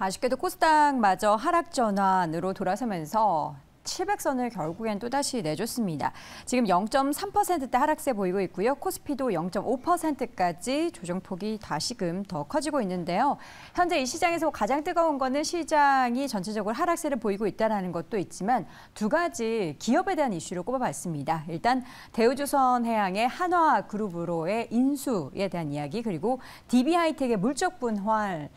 아쉽게도 코스닥마저 하락 전환으로 돌아서면서 700선을 결국엔 또다시 내줬습니다. 지금 0.3%대 하락세 보이고 있고요. 코스피도 0.5%까지 조정폭이 다시금 더 커지고 있는데요. 현재 이 시장에서 가장 뜨거운 거는 시장이 전체적으로 하락세를 보이고 있다는 것도 있지만 두 가지 기업에 대한 이슈를 꼽아봤습니다. 일단 대우조선해양의 한화그룹으로의 인수에 대한 이야기, 그리고 DB하이텍의 물적 분할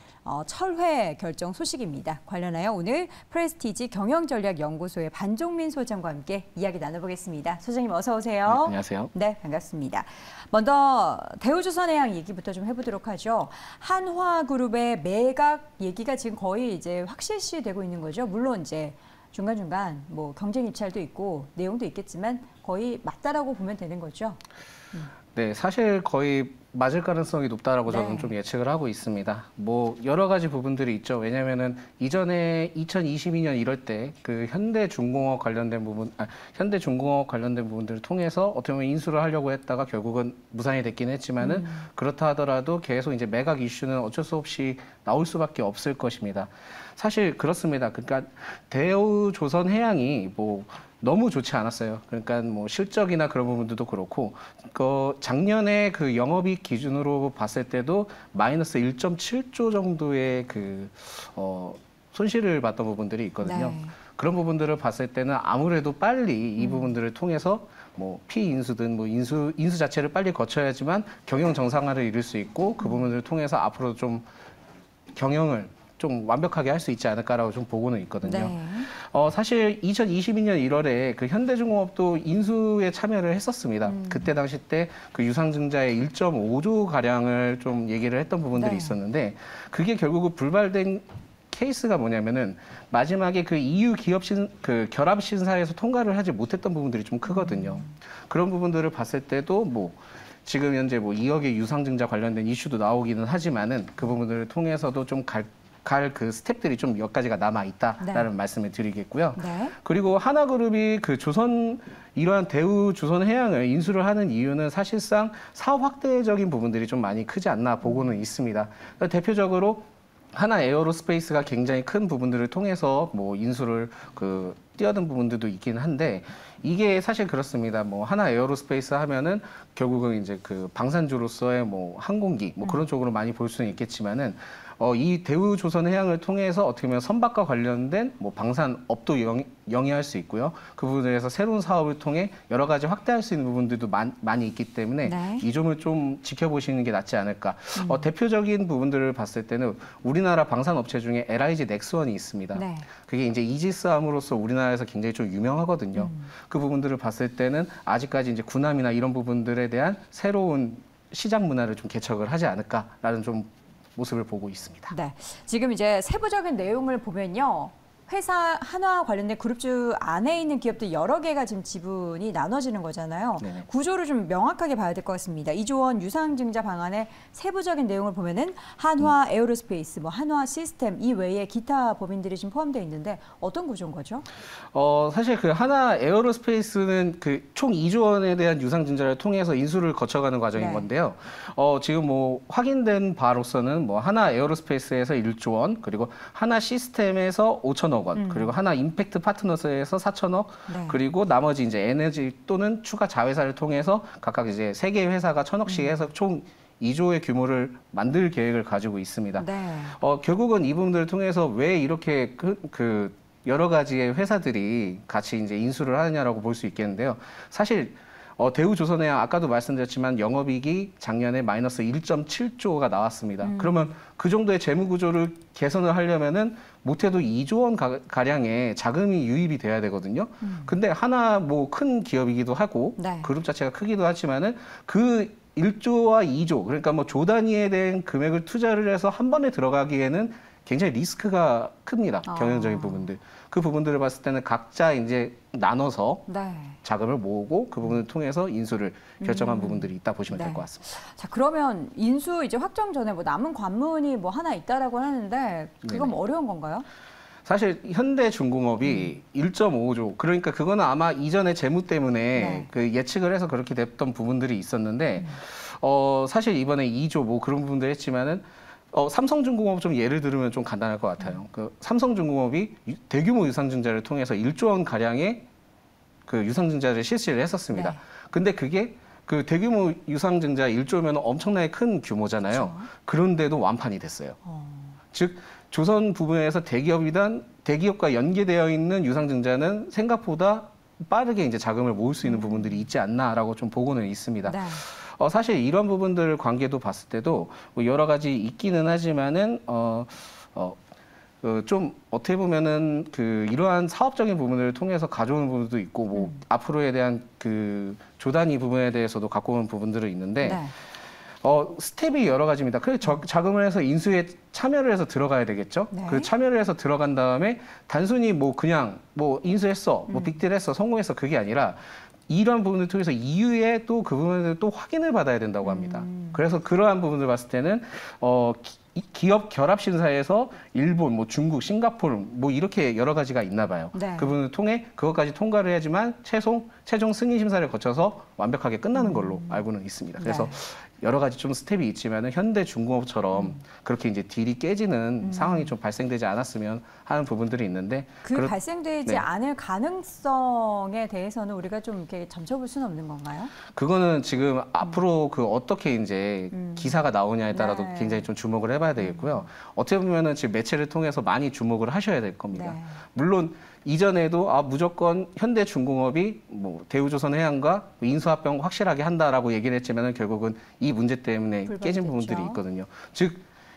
철회 결정 소식입니다. 관련하여 오늘 프레스티지 경영전략연구소의 반종민 소장과 함께 이야기 나눠보겠습니다. 소장님 어서 오세요. 네, 안녕하세요. 네, 반갑습니다. 먼저 대우조선해양 얘기부터 좀 해보도록 하죠. 한화그룹의 매각 얘기가 지금 거의 이제 확실시되고 있는 거죠. 물론 이제 중간중간 뭐 경쟁 입찰도 있고 내용도 있겠지만 거의 맞다라고 보면 되는 거죠. 네, 사실 거의 맞을 가능성이 높다라고 저는 좀 예측을 하고 있습니다. 뭐 여러 가지 부분들이 있죠. 왜냐면은 이전에 2022년 이럴 때 그 현대중공업 관련된 부분들을 통해서 어떻게 보면 인수를 하려고 했다가 결국은 무산이 됐긴 했지만은 그렇다 하더라도 계속 이제 매각 이슈는 어쩔 수 없이 나올 수밖에 없을 것입니다. 사실 그렇습니다. 그러니까 대우조선해양이 뭐 너무 좋지 않았어요. 그러니까 뭐 실적이나 그런 부분들도 그렇고, 작년에 그 영업이익 기준으로 봤을 때도 마이너스 1.7조 정도의 손실을 봤던 부분들이 있거든요. 네. 그런 부분들을 봤을 때는 아무래도 빨리 이 부분들을 통해서 뭐 피인수든 뭐 인수 자체를 빨리 거쳐야지만 경영 정상화를 이룰 수 있고, 그 부분들을 통해서 앞으로 좀 경영을 좀 완벽하게 할 수 있지 않을까라고 좀 보고는 있거든요. 네. 사실 2022년 1월에 그 현대중공업도 인수에 참여를 했었습니다. 그때 당시 때 그 유상증자의 1.5조 가량을 좀 얘기를 했던 부분들이 있었는데, 그게 결국은 불발된 케이스가 뭐냐면은 마지막에 그 EU 기업 결합 심사에서 통과를 하지 못했던 부분들이 좀 크거든요. 그런 부분들을 봤을 때도 뭐 지금 현재 뭐 2억의 유상증자 관련된 이슈도 나오기는 하지만은 그 부분들을 통해서도 좀 갈 그 스텝들이 좀 몇 가지가 남아 있다라는 말씀을 드리겠고요. 네. 그리고 하나그룹이 그 이러한 대우조선해양을 인수를 하는 이유는 사실상 사업 확대적인 부분들이 좀 많이 크지 않나 보고는 있습니다. 그러니까 대표적으로 하나에어로스페이스가 굉장히 큰 부분들을 통해서 뭐 인수를 뛰어든 부분들도 있긴 한데, 이게 사실 그렇습니다. 뭐 하나에어로스페이스 하면은 결국은 이제 그 방산주로서의 뭐 항공기 뭐 그런 쪽으로 많이 볼 수는 있겠지만은, 이 대우조선해양을 통해서 어떻게 보면 선박과 관련된 뭐 방산업도 영위할 수 있고요. 그 부분에서 새로운 사업을 통해 여러 가지 확대할 수 있는 부분들도 많이 있기 때문에 이 점을 좀 지켜보시는 게 낫지 않을까. 대표적인 부분들을 봤을 때는 우리나라 방산업체 중에 LIG 넥스원이 있습니다. 그게 이제 이지스함으로써 우리나라에서 굉장히 좀 유명하거든요. 그 부분들을 봤을 때는 아직까지 이제 군함이나 이런 부분들에 대한 새로운 시장 문화를 좀 개척을 하지 않을까라는 좀 모습을 보고 있습니다. 네, 지금 이제 세부적인 내용을 보면요. 회사 한화 관련된 그룹주 안에 있는 기업들 여러 개가 지금 지분이 나눠지는 거잖아요. 네네. 구조를 좀 명확하게 봐야 될 것 같습니다. 2조 원 유상증자 방안의 세부적인 내용을 보면은 한화 에어로스페이스, 뭐 한화 시스템 이 외에 기타 법인들이 지금 포함되어 있는데 어떤 구조인 거죠? 사실 그 한화 에어로스페이스는 그 총 2조 원에 대한 유상증자를 통해서 인수를 거쳐가는 과정인 건데요. 지금 뭐 확인된 바로서는 뭐 한화 에어로스페이스에서 1조 원, 그리고 한화 시스템에서 5천억 원, 그리고 하나 임팩트 파트너스에서 4천억, 그리고 나머지 이제 에너지 또는 추가 자회사를 통해서 각각 이제 3개의 회사가 1,000억씩 해서 총 2조의 규모를 만들 계획을 가지고 있습니다. 결국은 이 부분들을 통해서 왜 이렇게 여러 가지의 회사들이 같이 이제 인수를 하느냐라고 볼 수 있겠는데요. 사실 대우조선해양 아까도 말씀드렸지만 영업이익이 작년에 마이너스 1.7조가 나왔습니다. 그러면 그 정도의 재무 구조를 개선을 하려면은 못해도 2조 원 가량의 자금이 유입이 돼야 되거든요. 근데 하나 뭐 큰 기업이기도 하고 그룹 자체가 크기도 하지만은 그 1조와 2조, 그러니까 뭐 조 단위에 대한 금액을 투자를 해서 한 번에 들어가기에는 굉장히 리스크가 큽니다. 경영적인 부분들. 그 부분들을 봤을 때는 각자 이제 나눠서 자금을 모으고 그 부분을 통해서 인수를 결정한 부분들이 있다 보시면 될 것 같습니다. 자, 그러면 인수 이제 확정 전에 뭐 남은 관문이 뭐 하나 있다라고 하는데 그건 뭐 어려운 건가요? 사실 현대중공업이 1.5조, 그러니까 그거는 아마 이전에 재무 때문에 그 예측을 해서 그렇게 됐던 부분들이 있었는데, 사실 이번에 2조 뭐 그런 부분들 했지만은 삼성중공업 좀 예를 들으면 좀 간단할 것 같아요. 그 삼성중공업이 대규모 유상증자를 통해서 1조 원 가량의 그 유상증자를 실시를 했었습니다. 네. 근데 그게 그 대규모 유상증자 1조면 엄청나게 큰 규모잖아요. 그렇죠. 그런데도 완판이 됐어요. 즉 조선 부분에서 대기업과 연계되어 있는 유상증자는 생각보다 빠르게 이제 자금을 모을 수 있는 부분들이 있지 않나라고 좀 보고는 있습니다. 네. 사실 이런 부분들 관계도 봤을 때도 뭐 여러 가지 있기는 하지만은 좀 어떻게 보면은 그 이러한 사업적인 부분을 통해서 가져오는 부분도 있고 뭐 앞으로에 대한 그 조단위 부분에 대해서도 갖고 오는 부분들은 있는데 네. 스텝이 여러 가지입니다. 그래서 자금을 해서 인수에 참여를 해서 들어가야 되겠죠. 네. 그 참여를 해서 들어간 다음에 단순히 뭐 그냥 뭐 인수했어, 뭐 빅딜했어, 성공했어 그게 아니라 이런 부분을 통해서 이후에 또 그 부분을 또 확인을 받아야 된다고 합니다. 그래서 그러한 부분을 봤을 때는 기업 결합 심사에서 일본, 뭐 중국, 싱가포르 뭐 이렇게 여러 가지가 있나 봐요. 네. 그 부분을 통해 그것까지 통과를 해야지만 최종 승인 심사를 거쳐서 완벽하게 끝나는 걸로 알고는 있습니다. 그래서 네. 여러 가지 좀 스텝이 있지만은 현대중공업처럼 그렇게 이제 딜이 깨지는 상황이 좀 발생되지 않았으면 하는 부분들이 있는데 발생되지 네. 않을 가능성에 대해서는 우리가 좀 이렇게 점쳐볼 수는 없는 건가요? 그거는 지금 앞으로 그 어떻게 이제 기사가 나오냐에 따라도 네. 굉장히 좀 주목을 해봐야 되겠고요. 어떻게 보면은 지금 매체를 통해서 많이 주목을 하셔야 될 겁니다. 네. 물론 이전에도 무조건 현대중공업이 뭐 대우조선해양과 인수합병 확실하게 한다라고 얘기를 했지만은 결국은 이 문제 때문에 깨진 불발됐죠. 부분들이 있거든요. 즉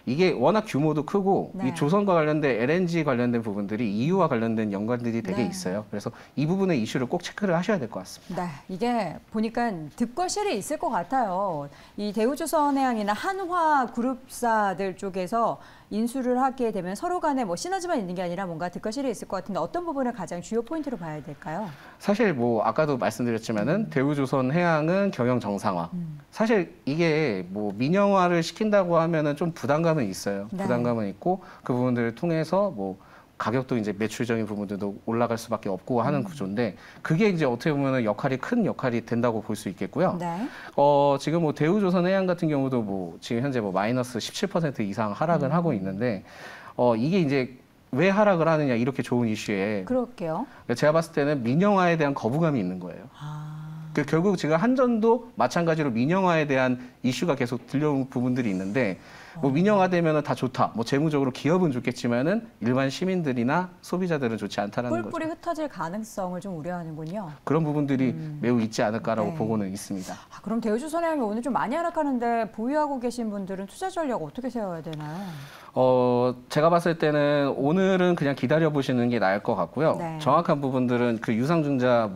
이게 워낙 규모도 크고 네. 이 조선과 관련된 LNG 관련된 부분들이 EU와 관련된 연관들이 되게 네. 있어요. 그래서 이 부분의 이슈를 꼭 체크를 하셔야 될 것 같습니다. 네, 이게 보니까 득과 실이 있을 것 같아요. 이 대우조선해양이나 한화그룹사들 쪽에서 인수를 하게 되면 서로 간에 뭐 시너지만 있는 게 아니라 뭔가 득과 실이 있을 것 같은데 어떤 부분을 가장 주요 포인트로 봐야 될까요? 사실 뭐 아까도 말씀드렸지만은 대우조선해양은 경영 정상화. 사실 이게 뭐 민영화를 시킨다고 하면은 좀 부담감은 있어요. 네. 부담감은 있고 그 부분들을 통해서 뭐 가격도 이제 매출적인 부분들도 올라갈 수밖에 없고 하는 구조인데 그게 이제 어떻게 보면은 큰 역할이 된다고 볼 수 있겠고요. 네. 지금 뭐 대우조선해양 같은 경우도 뭐 지금 현재 뭐 마이너스 17% 이상 하락을 하고 있는데 이게 이제 왜 하락을 하느냐 이렇게 좋은 이슈에 그럴게요. 제가 봤을 때는 민영화에 대한 거부감이 있는 거예요. 결국 지금 한전도 마찬가지로 민영화에 대한 이슈가 계속 들려온 부분들이 있는데 뭐 민영화되면 다 좋다. 뭐 재무적으로 기업은 좋겠지만은 일반 시민들이나 소비자들은 좋지 않다라는 거죠. 뿔뿔이 흩어질 가능성을 좀 우려하는군요. 그런 부분들이 매우 있지 않을까라고 네. 보고는 있습니다. 그럼 대우조선해양이 오늘 좀 많이 하락하는데 보유하고 계신 분들은 투자 전략 어떻게 세워야 되나요? 제가 봤을 때는 오늘은 그냥 기다려 보시는 게 나을 것 같고요. 네. 정확한 부분들은 그 유상증자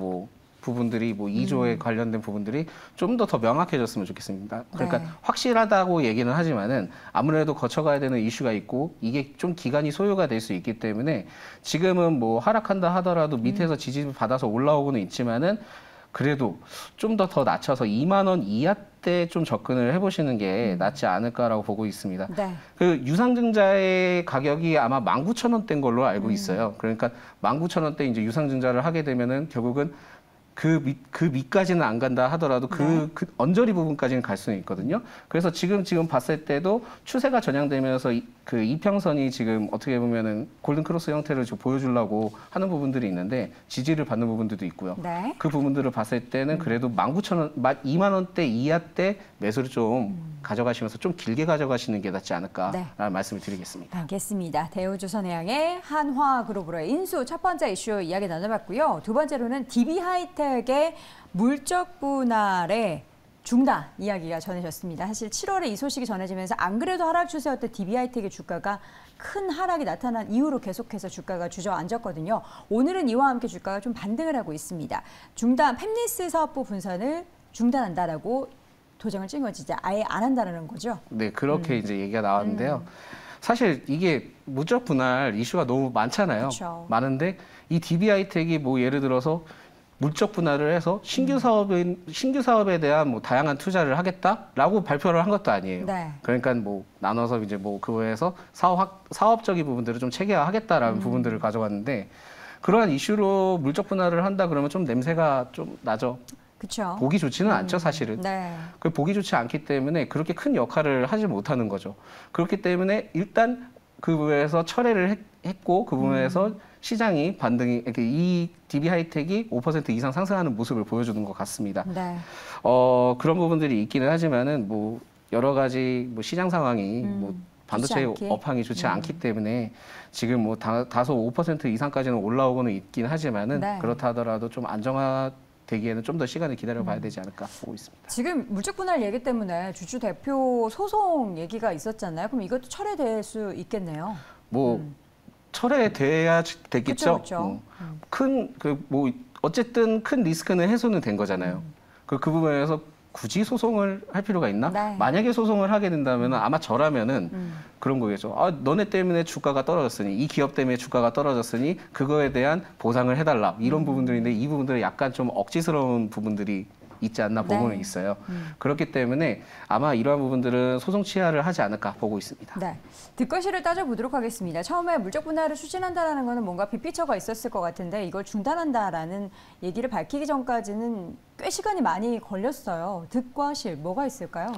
부분들이 2조에 관련된 부분들이 좀 더 명확해졌으면 좋겠습니다. 그러니까 네. 확실하다고 얘기는 하지만은 아무래도 거쳐가야 되는 이슈가 있고 이게 좀 기간이 소요가 될 수 있기 때문에 지금은 뭐 하락한다 하더라도 밑에서 지지를 받아서 올라오고는 있지만은 그래도 좀 더 낮춰서 2만 원 이하때 좀 접근을 해보시는 게 낫지 않을까라고 보고 있습니다. 네. 그 유상증자의 가격이 아마 19,000원대인 걸로 알고 있어요. 그러니까 19,000원대 이제 유상증자를 하게 되면은 결국은 그 밑까지는 안 간다 하더라도 그 언저리 부분까지는 갈 수는 있거든요. 그래서 지금 봤을 때도 추세가 전향되면서 그 이평선이 지금 어떻게 보면은 골든 크로스 형태를 지금 보여주려고 하는 부분들이 있는데 지지를 받는 부분들도 있고요. 네. 그 부분들을 봤을 때는 그래도 19,000원, 2만 원대 이하때 매수를 좀 가져가시면서 좀 길게 가져가시는 게 낫지 않을까라는 말씀을 드리겠습니다. 알겠습니다. 대우조선해양의 한화그룹으로의 인수 첫 번째 이슈 이야기 나눠봤고요. 두 번째로는 DB하이텍의 물적 분할의 중단 이야기가 전해졌습니다. 사실 7월에 이 소식이 전해지면서 안 그래도 하락 추세였던 DB하이텍의 주가가 큰 하락이 나타난 이후로 계속해서 주가가 주저앉았거든요. 오늘은 이와 함께 주가가 좀 반등을 하고 있습니다. 중단 팹리스 사업부 분산을 중단한다라고 도장을 찍은 거지 이제 아예 안 한다는 거죠. 네, 그렇게 이제 얘기가 나왔는데요. 사실 이게 물적 분할 이슈가 너무 많잖아요. 그쵸. 많은데 이 DB하이텍이 뭐 예를 들어서 물적 분할을 해서 신규 사업에 대한 뭐 다양한 투자를 하겠다라고 발표를 한 것도 아니에요. 네. 그러니까 뭐 나눠서 이제 뭐 그거에서 사업적인 부분들을 좀 체계화하겠다라는 부분들을 가져갔는데 그러한 이슈로 물적 분할을 한다 그러면 좀 냄새가 좀 나죠. 그렇죠. 보기 좋지는 않죠, 사실은. 네. 그 보기 좋지 않기 때문에 그렇게 큰 역할을 하지 못하는 거죠. 그렇기 때문에 일단 그 부분에서 철회를 했고 그 부분에서 시장이 반등이 이렇게 이 DB 하이텍이 5% 이상 상승하는 모습을 보여주는 것 같습니다. 네. 그런 부분들이 있기는 하지만은 뭐 여러 가지 뭐 시장 상황이 뭐 반도체 업황이 좋지 않기 때문에 지금 뭐 다소 5% 이상까지는 올라오고는 있긴 하지만은 네. 그렇다 하더라도 좀 안정화되기에는 좀 더 시간을 기다려봐야 되지 않을까 보고 있습니다. 지금 물적 분할 얘기 때문에 주주 대표 소송 얘기가 있었잖아요. 그럼 이것도 철회될 수 있겠네요. 뭐 철회돼야 됐겠죠. 그렇죠. 큰 그 뭐 어쨌든 큰 리스크는 해소는 된 거잖아요. 그 부분에서 굳이 소송을 할 필요가 있나? 네. 만약에 소송을 하게 된다면 아마 저라면은 그런 거겠죠. 아, 너네 때문에 주가가 떨어졌으니, 이 기업 때문에 주가가 떨어졌으니 그거에 대한 보상을 해달라. 이런 부분들인데 이 부분들은 약간 좀 억지스러운 부분들이 있지 않나 보고는 네. 있어요. 그렇기 때문에 아마 이러한 부분들은 소송 취하를 하지 않을까 보고 있습니다. 네. 뒷거실을 따져보도록 하겠습니다. 처음에 물적 분할을 추진한다는 거는 뭔가 빅피처가 있었을 것 같은데 이걸 중단한다라는 얘기를 밝히기 전까지는 꽤 시간이 많이 걸렸어요. 득과 실 뭐가 있을까요?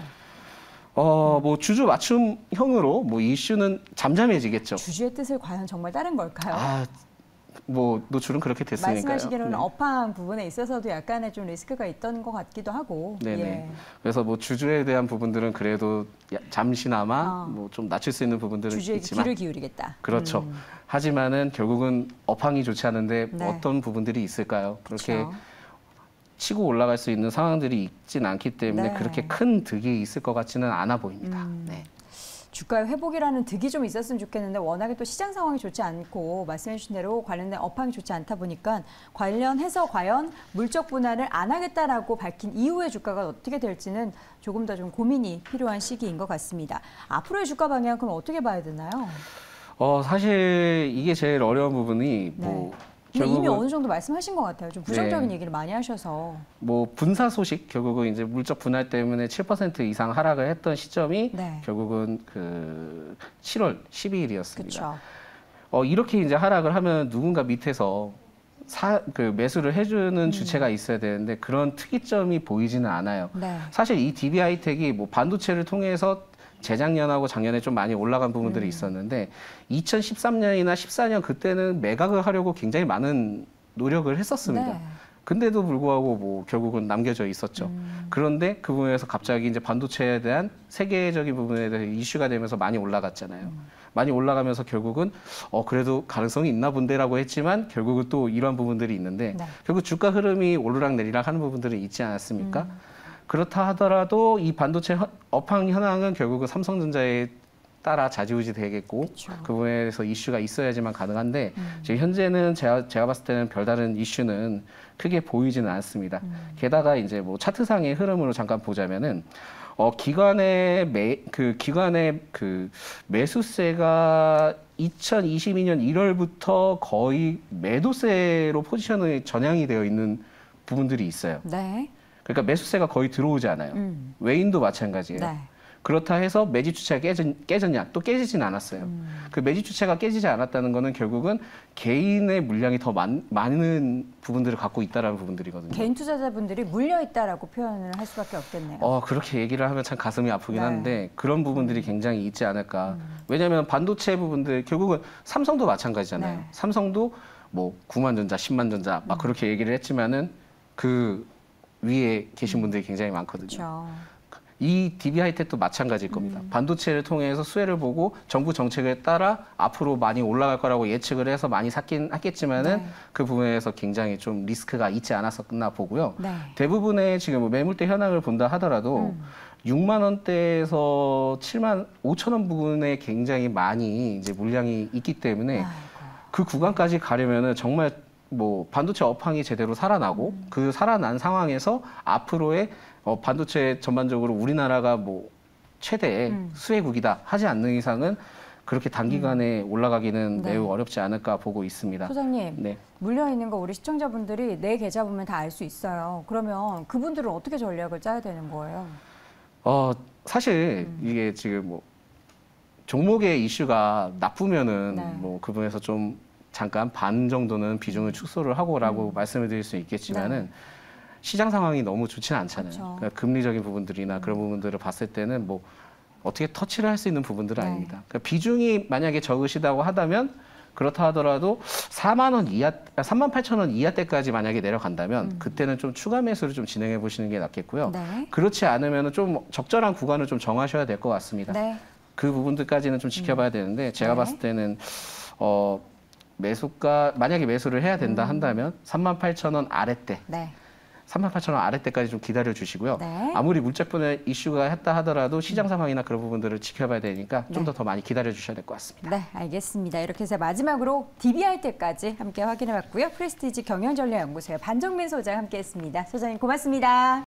뭐 주주 맞춤형으로 뭐 이슈는 잠잠해지겠죠. 주주의 뜻을 과연 정말 따른 걸까요? 뭐 노출은 그렇게 됐으니까요. 말씀하시기로는 네. 업황 부분에 있어서도 약간의 좀 리스크가 있던 것 같기도 하고. 네네. 예. 그래서 뭐 주주에 대한 부분들은 그래도 잠시나마 뭐 좀 낮출 수 있는 부분들은 주주에게 있지만 귀를 기울이겠다. 그렇죠. 하지만은 결국은 업황이 좋지 않은데 네. 어떤 부분들이 있을까요? 그렇게 그렇죠. 치고 올라갈 수 있는 상황들이 있진 않기 때문에 네. 그렇게 큰 득이 있을 것 같지는 않아 보입니다. 네. 주가의 회복이라는 득이 좀 있었으면 좋겠는데 워낙에 또 시장 상황이 좋지 않고 말씀해 주신 대로 관련된 업황이 좋지 않다 보니까 관련해서 과연 물적 분할을 안 하겠다라고 밝힌 이후의 주가가 어떻게 될지는 조금 더 좀 고민이 필요한 시기인 것 같습니다. 앞으로의 주가 방향 그럼 어떻게 봐야 되나요? 사실 이게 제일 어려운 부분이 뭐 근데 이미 결국은 어느 정도 말씀하신 것 같아요. 좀 부정적인 네. 얘기를 많이 하셔서. 뭐 분사 소식 결국은 이제 물적 분할 때문에 7% 이상 하락을 했던 시점이 네. 결국은 그 7월 12일이었습니다. 그렇죠. 이렇게 이제 하락을 하면 누군가 밑에서 그 매수를 해주는 주체가 있어야 되는데 그런 특이점이 보이지는 않아요. 네. 사실 이 DB 하이텍이 뭐 반도체를 통해서 재작년하고 작년에 좀 많이 올라간 부분들이 있었는데 2013년이나 14년 그때는 매각을 하려고 굉장히 많은 노력을 했었습니다. 네. 근데도 불구하고 뭐 결국은 남겨져 있었죠. 그런데 그 부분에서 갑자기 이제 반도체에 대한 세계적인 부분에 대해서 이슈가 되면서 많이 올라갔잖아요. 많이 올라가면서 결국은 그래도 가능성이 있나 본데라고 했지만 결국은 또 이러한 부분들이 있는데 네. 결국 주가 흐름이 오르락 내리락 하는 부분들이 있지 않았습니까? 그렇다 하더라도 이 반도체 업황 현황은 결국은 삼성전자에 따라 좌지우지 되겠고 그렇죠. 그 부분에서 이슈가 있어야지만 가능한데 지금 현재는 제가 봤을 때는 별다른 이슈는 크게 보이지는 않습니다. 게다가 이제 뭐 차트상의 흐름으로 잠깐 보자면은 기관의 매수세가 2022년 1월부터 거의 매도세로 포지션이 전향이 되어 있는 부분들이 있어요. 네. 그러니까 매수세가 거의 들어오지 않아요. 외인도 마찬가지예요. 네. 그렇다 해서 매집 주체가 깨졌냐? 또 깨지진 않았어요. 그 매집 주체가 깨지지 않았다는 거는 결국은 개인의 물량이 더 많은 부분들을 갖고 있다라는 부분들이거든요. 개인 투자자분들이 물려 있다라고 표현을 할 수밖에 없겠네요. 그렇게 얘기를 하면 참 가슴이 아프긴 네. 한데 그런 부분들이 굉장히 있지 않을까. 왜냐하면 반도체 부분들 결국은 삼성도 마찬가지잖아요. 네. 삼성도 뭐 9만 전자, 10만 전자 막 그렇게 얘기를 했지만은 그 위에 계신 분들이 굉장히 많거든요. 그렇죠. 이 DB 하이텍도 마찬가지일 겁니다. 반도체를 통해서 수혜를 보고 정부 정책에 따라 앞으로 많이 올라갈 거라고 예측을 해서 많이 샀긴 했겠지만은 네. 그 부분에서 굉장히 좀 리스크가 있지 않았었나 보고요. 네. 대부분의 지금 뭐 매물대 현황을 본다 하더라도 6만 원대에서 7만 5천 원 부분에 굉장히 많이 이제 물량이 있기 때문에 아이고. 그 구간까지 가려면은 정말 뭐 반도체 업황이 제대로 살아나고 그 살아난 상황에서 앞으로의 반도체 전반적으로 우리나라가 뭐 최대의 수혜국이다 하지 않는 이상은 그렇게 단기간에 올라가기는 네. 매우 어렵지 않을까 보고 있습니다. 소장님, 네. 물려 있는 거 우리 시청자분들이 내 계좌 보면 다 알 수 있어요. 그러면 그분들은 어떻게 전략을 짜야 되는 거예요? 사실 이게 지금 뭐 종목의 이슈가 나쁘면은 네. 뭐 그 부분에서 좀 잠깐 반 정도는 비중을 축소를 하고라고 말씀을 드릴 수 있겠지만은 시장 상황이 너무 좋지는 않잖아요. 그렇죠. 그러니까 금리적인 부분들이나 그런 부분들을 봤을 때는 뭐 어떻게 터치를 할 수 있는 부분들은 네. 아닙니다. 그러니까 비중이 만약에 적으시다고 하다면 그렇다 하더라도 4만 원 이하, 3만 8천 원 이하대까지 만약에 내려간다면 그때는 좀 추가 매수를 좀 진행해 보시는 게 낫겠고요. 네. 그렇지 않으면 좀 적절한 구간을 좀 정하셔야 될 것 같습니다. 네. 그 부분들까지는 좀 지켜봐야 되는데 제가 네. 봤을 때는 매수가 만약에 매수를 해야 된다 한다면 3만 8천 원 아래대, 네. 3만 8천 원 아래대까지 좀 기다려 주시고요. 네. 아무리 물적분의 이슈가 했다 하더라도 시장 상황이나 그런 부분들을 지켜봐야 되니까 좀 더 많이 기다려 주셔야 될 것 같습니다. 네, 알겠습니다. 이렇게 해서 마지막으로 DBR 때까지 함께 확인해봤고요. 프레스티지 경영전략연구소의 반정민 소장 함께했습니다. 소장님 고맙습니다.